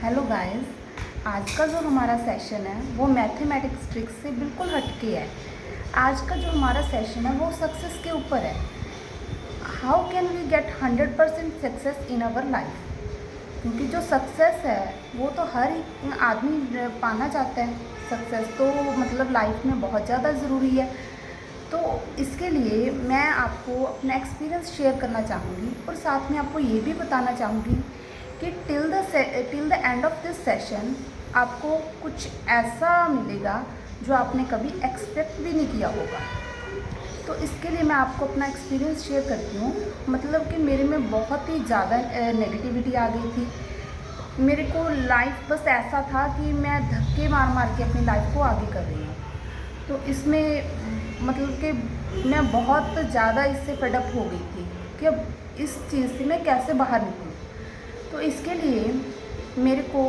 Hello guys. आज का जो हमारा सेशन है वो मैथमेटिक्स ट्रिक्स से बिल्कुल हटके है। आज का जो हमारा सेशन है वो सक्सेस के ऊपर है। How can we get 100% success in our life. क्योंकि जो सक्सेस है वो तो हर एक आदमी पाना चाहता है। सक्सेस तो मतलब लाइफ में बहुत ज़्यादा ज़रूरी है। तो इसके लिए मैं आपको अपना एक्सपीरियंस शेयर करना चाहूँगी और साथ में आपको ये भी बताना चाहूँगी कि till the end of this session आपको कुछ ऐसा मिलेगा जो आपने कभी एक्सपेक्ट भी नहीं किया होगा। तो इसके लिए मैं आपको अपना एक्सपीरियंस शेयर करती हूँ। मतलब कि मेरे में बहुत ही ज़्यादा नेगेटिविटी आ गई थी। मेरे को लाइफ बस ऐसा था कि मैं धक्के मार मार के अपनी लाइफ को आगे कर रही हूँ। तो इसमें मतलब कि मैं बहुत ज़्यादा इससे फेडअप हो गई थी कि अब इस चीज़ से मैं कैसे बाहर निकलूँ। तो इसके लिए मेरे को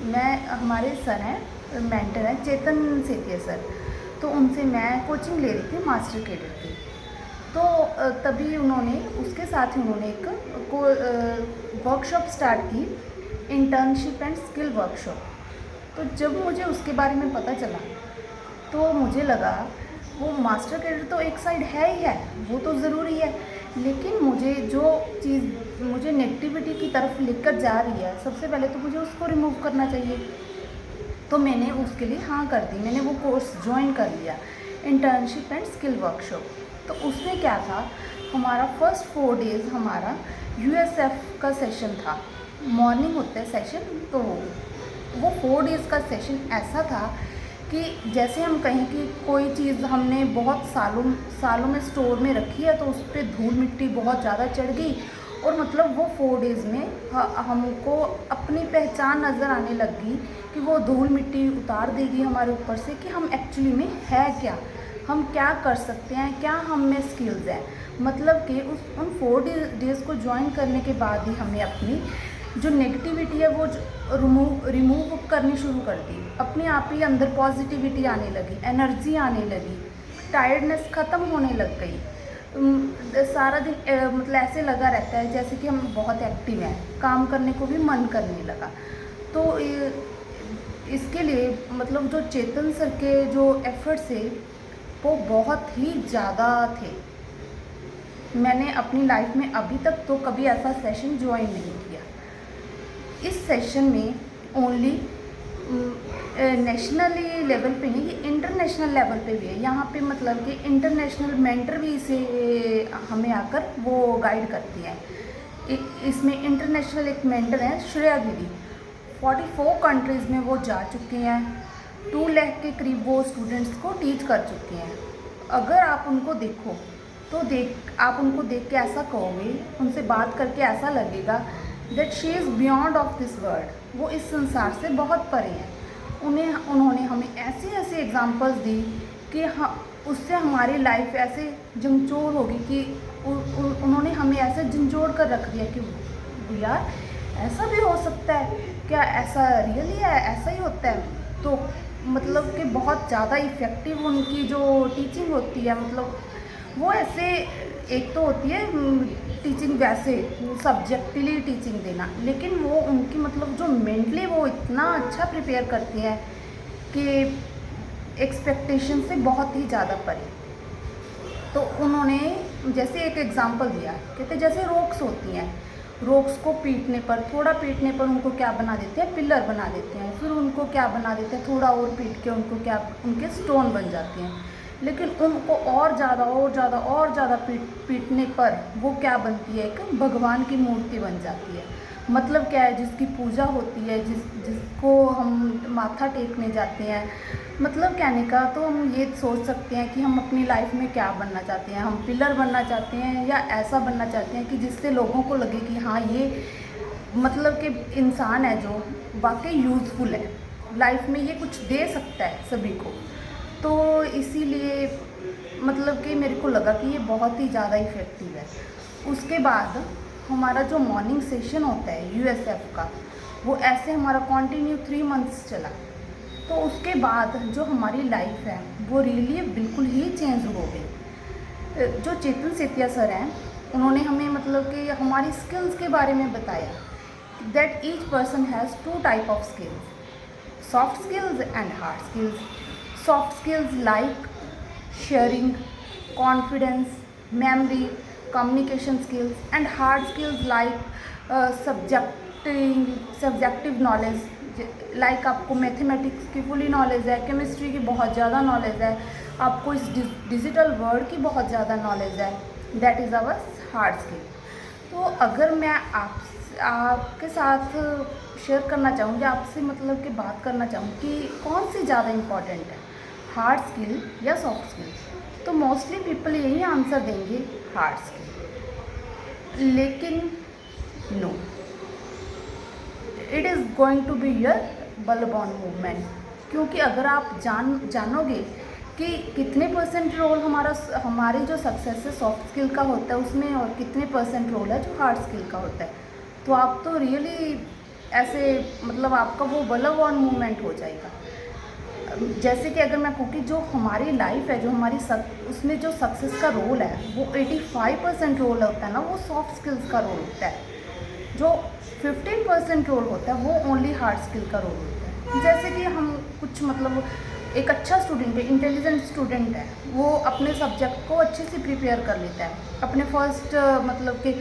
मैं हमारे सर हैं, मेंटर हैं चेतन सेतिया सर। तो उनसे मैं कोचिंग ले रही थी मास्टर कैडेट की। तो तभी उन्होंने उसके साथ ही उन्होंने एक वर्कशॉप स्टार्ट की, इंटर्नशिप एंड स्किल वर्कशॉप। तो जब मुझे उसके बारे में पता चला तो मुझे लगा वो मास्टर कैडेट तो एक साइड है ही है, वो तो ज़रूरी है, लेकिन मुझे जो चीज़ मुझे नेगेटिविटी की तरफ लेकर जा रही है सबसे पहले तो मुझे उसको रिमूव करना चाहिए। तो मैंने उसके लिए हाँ कर दी, मैंने वो कोर्स ज्वाइन कर लिया, इंटर्नशिप एंड स्किल वर्कशॉप। तो उसमें क्या था, हमारा फर्स्ट 4 डेज़ हमारा यूएसएफ का सेशन था। मॉर्निंग होता है सेशन, तो वो 4 डेज़ का सेशन ऐसा था कि जैसे हम कहें कि कोई चीज़ हमने बहुत सालों में स्टोर में रखी है तो उस पर धूल मिट्टी बहुत ज़्यादा चढ़ गई और मतलब वो 4 डेज़ में हमको अपनी पहचान नज़र आने लग गई कि वो धूल मिट्टी उतार देगी हमारे ऊपर से कि हम एक्चुअली में है क्या, हम क्या कर सकते हैं, क्या हम में स्किल्स हैं। मतलब कि उन 4 डेज़ को ज्वाइन करने के बाद ही हमें अपनी जो नेगेटिविटी है वो रिमूव करनी शुरू कर दी। अपने आप ही अंदर पॉजिटिविटी आने लगी, एनर्जी आने लगी, टायर्डनेस ख़त्म होने लग गई। सारा दिन मतलब ऐसे लगा रहता है जैसे कि हम बहुत एक्टिव हैं, काम करने को भी मन करने लगा। तो इसके लिए मतलब जो चेतन सर के जो एफर्ट्स थे वो बहुत ही ज़्यादा थे। मैंने अपनी लाइफ में अभी तक तो कभी ऐसा सेशन ज्वाइन नहीं किया। इस सेशन में ओनली नेशनली लेवल पे नहीं, ये इंटरनेशनल लेवल पे भी है। यहाँ पे मतलब कि इंटरनेशनल मेंटर भी इसे हमें आकर वो गाइड करती हैं। इसमें इंटरनेशनल एक मेंटर हैं श्रेया दीदी, 44 कंट्रीज़ में वो जा चुके हैं, 2 लाख के करीब वो स्टूडेंट्स को टीच कर चुके हैं। अगर आप उनको देखो तो आप उनको देख के ऐसा कहोगे, उनसे बात करके ऐसा लगेगा that she is beyond of this world, वो इस संसार से बहुत परे हैं। उन्होंने हमें ऐसी ऐसी एग्जांपल्स दी कि उससे हमारी लाइफ ऐसे झंझोड़ होगी कि उन्होंने हमें ऐसे झंझोड़ कर रख दिया कि यार ऐसा भी हो सकता है क्या, ऐसा रियली है, ऐसा ही होता है। तो मतलब कि बहुत ज़्यादा इफ़ेक्टिव उनकी जो टीचिंग होती है, मतलब वो ऐसे एक तो होती है टीचिंग वैसे सब्जेक्टिवली टीचिंग देना, लेकिन वो उनकी मतलब जो मेंटली वो इतना अच्छा प्रिपेयर करती हैं कि एक्सपेक्टेशन से बहुत ही ज़्यादा परे। तो उन्होंने जैसे एक एग्जांपल दिया, कहते जैसे रोक्स होती हैं, रोक्स को पीटने पर, थोड़ा पीटने पर उनको क्या बना देते हैं, पिलर बना देते हैं। फिर उनको क्या बना देते हैं, थोड़ा और पीट के उनको क्या, उनके स्टोन बन जाते हैं। लेकिन उनको और ज़्यादा पीटने पर वो क्या बनती है, एक भगवान की मूर्ति बन जाती है। मतलब क्या है, जिसकी पूजा होती है, जिसको हम माथा टेकने जाते हैं। मतलब कहने का तो हम ये सोच सकते हैं कि हम अपनी लाइफ में क्या बनना चाहते हैं, हम पिलर बनना चाहते हैं या ऐसा बनना चाहते हैं कि जिससे लोगों को लगे कि हाँ ये मतलब कि इंसान है जो वाकई यूज़फुल है, लाइफ में ये कुछ दे सकता है सभी को। तो इसीलिए मतलब कि मेरे को लगा कि ये बहुत ही ज़्यादा इफ़ेक्टिव है। उसके बाद हमारा जो मॉर्निंग सेशन होता है यूएसएफ का, वो ऐसे हमारा कंटिन्यू 3 मंथ्स चला। तो उसके बाद जो हमारी लाइफ है वो रियली बिल्कुल ही चेंज हो गई। जो चेतन सेतिया सर हैं उन्होंने हमें मतलब कि हमारी स्किल्स के बारे में बताया that each person has two type of skills, soft skills and hard skills. Soft skills like sharing, confidence, memory, communication skills, and hard skills like subjective knowledge, like आपको मैथमेटिक्स की फुली नॉलेज है, chemistry की बहुत ज़्यादा knowledge है, आपको इस digital world की बहुत ज़्यादा नॉलेज है, that is our hard skill. तो अगर मैं आपके साथ शेयर करना चाहूँगी, आपसे मतलब कि बात करना चाहूँ कि कौन सी ज़्यादा इम्पॉर्टेंट है, हार्ड स्किल या सॉफ्ट स्किल, तो मोस्टली पीपल यही आंसर देंगे हार्ड स्किल। लेकिन no, it is going to be your बलबॉन मूवमेंट, क्योंकि अगर आप जानोगे कि कितने परसेंट रोल हमारी जो सक्सेस है सॉफ्ट स्किल का होता है उसमें, और कितने परसेंट रोल है जो हार्ड स्किल का होता है, तो आप तो रियली ऐसे मतलब आपका वो बलबॉन मूवमेंट हो जाएगा। जैसे कि अगर मैं कहूँ कि जो हमारी लाइफ है, जो हमारी उसमें जो सक्सेस का रोल है वो 85% रोल होता है ना, वो सॉफ्ट स्किल्स का रोल होता है। जो 15% रोल होता है वो ओनली हार्ड स्किल का रोल होता है। जैसे कि हम कुछ मतलब एक अच्छा स्टूडेंट है, इंटेलिजेंट स्टूडेंट है, वो अपने सब्जेक्ट को अच्छे से प्रिपेयर कर लेता है। अपने फर्स्ट मतलब कि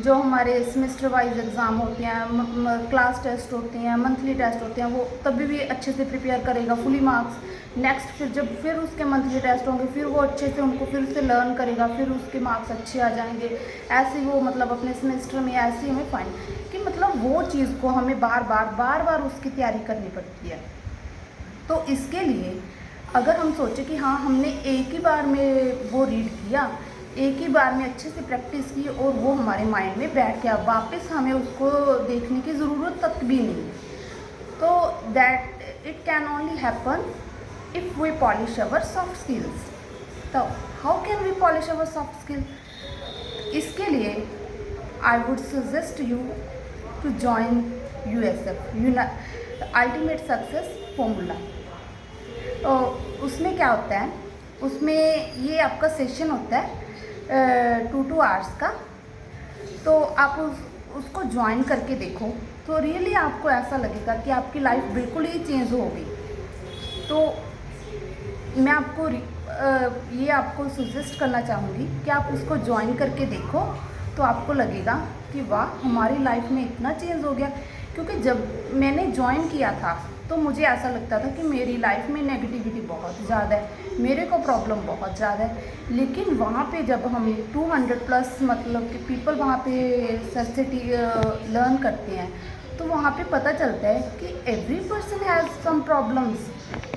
जो हमारे सेमेस्टर वाइज एग्ज़ाम होते हैं, क्लास टेस्ट होते हैं, मंथली टेस्ट होते हैं, वो तभी भी अच्छे से प्रिपेयर करेगा, फुली मार्क्स। नेक्स्ट फिर उसके मंथली टेस्ट होंगे, फिर वो अच्छे से उनको फिर से लर्न करेगा, फिर उसके मार्क्स अच्छे आ जाएंगे। ऐसे ही वो मतलब अपने सेमेस्टर में ऐसे ही हमें फाइन कि मतलब वो चीज़ को हमें बार बार उसकी तैयारी करनी पड़ती है। तो इसके लिए अगर हम सोचें कि हाँ हमने एक ही बार में वो रीड किया, एक ही बार में अच्छे से प्रैक्टिस की और वो हमारे माइंड में बैठ गया, वापस हमें उसको देखने की ज़रूरत तक भी नहीं है, तो that it can only happen if we polish our soft skills. तो how can we polish our soft skill? इसके लिए I would suggest you to join USF, ultimate success formula. उसमें क्या होता है, उसमें ये आपका सेशन होता है 2 आवर्स का। तो आप उसको ज्वाइन करके देखो तो रियली आपको ऐसा लगेगा कि आपकी लाइफ बिल्कुल ही चेंज हो गई। तो मैं आपको सजेस्ट करना चाहूँगी कि आप उसको ज्वाइन करके देखो, तो आपको लगेगा कि वाह हमारी लाइफ में इतना चेंज हो गया। क्योंकि जब मैंने ज्वाइन किया था तो मुझे ऐसा लगता था कि मेरी लाइफ में नेगेटिविटी बहुत ज़्यादा है, मेरे को प्रॉब्लम बहुत ज़्यादा है। लेकिन वहाँ पे जब हम 200+ मतलब कि पीपल वहाँ पे सर से लर्न करते हैं, तो वहाँ पे पता चलता है कि every person has some problems,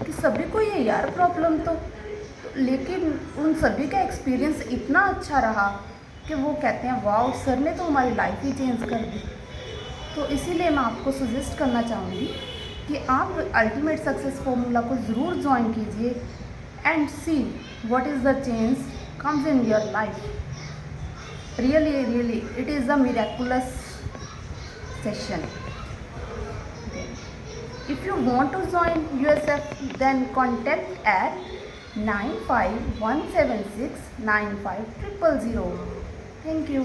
कि सभी को ये यार प्रॉब्लम तो लेकिन उन सभी का एक्सपीरियंस इतना अच्छा रहा कि वो कहते हैं वाह सर ने तो हमारी लाइफ ही चेंज कर दी। तो इसीलिए मैं आपको सजेस्ट करना चाहूँगी कि आप अल्टीमेट सक्सेस फॉर्मूला को ज़रूर ज्वाइन कीजिए and see what is the change comes in your life. Really it is a miraculous session. If you want to join USF, then contact at 95176 95000. Thank you.